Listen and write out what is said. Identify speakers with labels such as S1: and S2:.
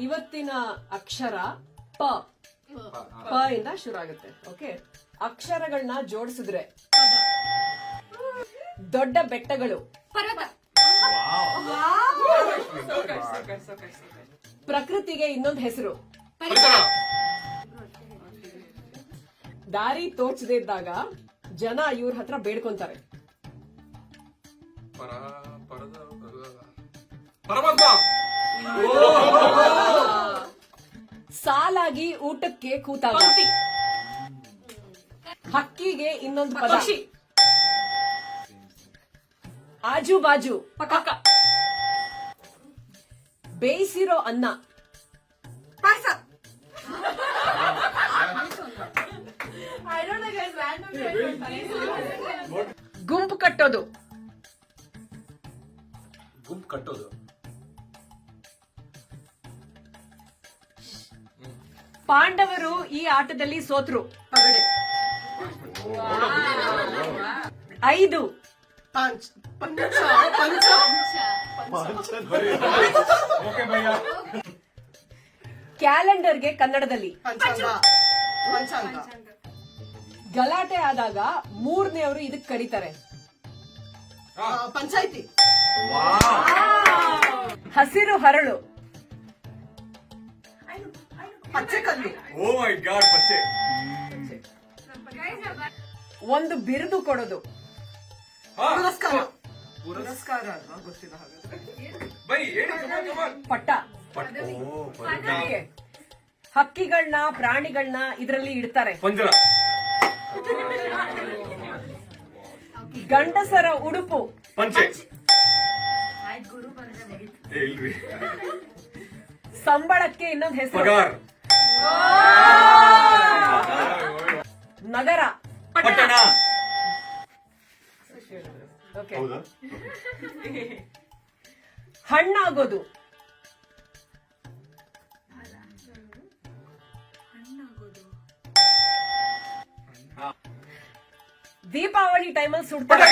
S1: ಇವತ್ತಿನ ಅಕ್ಷರ ಪ ಪ ಇಂದ ಶುರು ಆಗುತ್ತೆ. ಓಕೆ, ಅಕ್ಷರಗಳನ್ನ ಜೋಡಿಸಿದ್ರೆ ದೊಡ್ಡ ಬೆಟ್ಟಗಳು, ಪ್ರಕೃತಿಗೆ ಇನ್ನೊಂದು ಹೆಸರು, ದಾರಿ ತೋಚದೇ ಇದ್ದಾಗ ಜನ ಇವ್ರ ಹತ್ರ ಬೇಡ್ಕೊಂತಾರೆ. ಸಾಲಾಗಿ ಊಟಕ್ಕೆ ಕೂತಾಗ, ಹಕ್ಕಿಗೆ ಇನ್ನೊಂದು ಪದ, ಆಜು ಬಾಜು, ಬೇಯಿಸಿರೋ ಅನ್ನ, ಗುಂಪು ಕಟ್ಟೋದು, ಪಾಂಡವರು ಈ ಆಟದಲ್ಲಿ ಸೋತ್ರು. 5 ಕ್ಯಾಲೆಂಡರ್ಗೆ ಕನ್ನಡದಲ್ಲಿ, ಗಲಾಟೆ ಆದಾಗ 3ನೇವರು ಇದಕ್ಕೆ ಕರೀತಾರೆ
S2: ಪಂಚಾಯಿತಿ.
S1: ಹಸಿರು ಹರಳು,
S2: ಪಚ್ಚೆಕಲ್ಲು,
S1: ಒಂದು ಬಿರುದು ಕೊಡೋದು,
S2: ಪುರಸ್ಕಾರ ಅಲ್ವಾ, ಗೊತ್ತಿಲ್ಲ ಹಾಗಾದ್ರೆ.
S1: ಪಟ್ಟ. Okay. ಹಕ್ಕಿಗಳನ್ನ ಪ್ರಾಣಿಗಳನ್ನ ಇದರಲ್ಲಿ ಇಡ್ತಾರೆ. ಗಂಡಸರ ಉಡುಪು, ಸಂಬಳಕ್ಕೆ ಇನ್ನೊಂದು ಹೆಸರು, ನಗರ,
S3: ಪಟ್ಟಣ.
S1: ಓಕೆ, ಹಣ್ಣಾಗೋದು, ದೀಪಾವಳಿ ಟೈಮಲ್ಲಿ ಸುಡ್ತಾರೆ.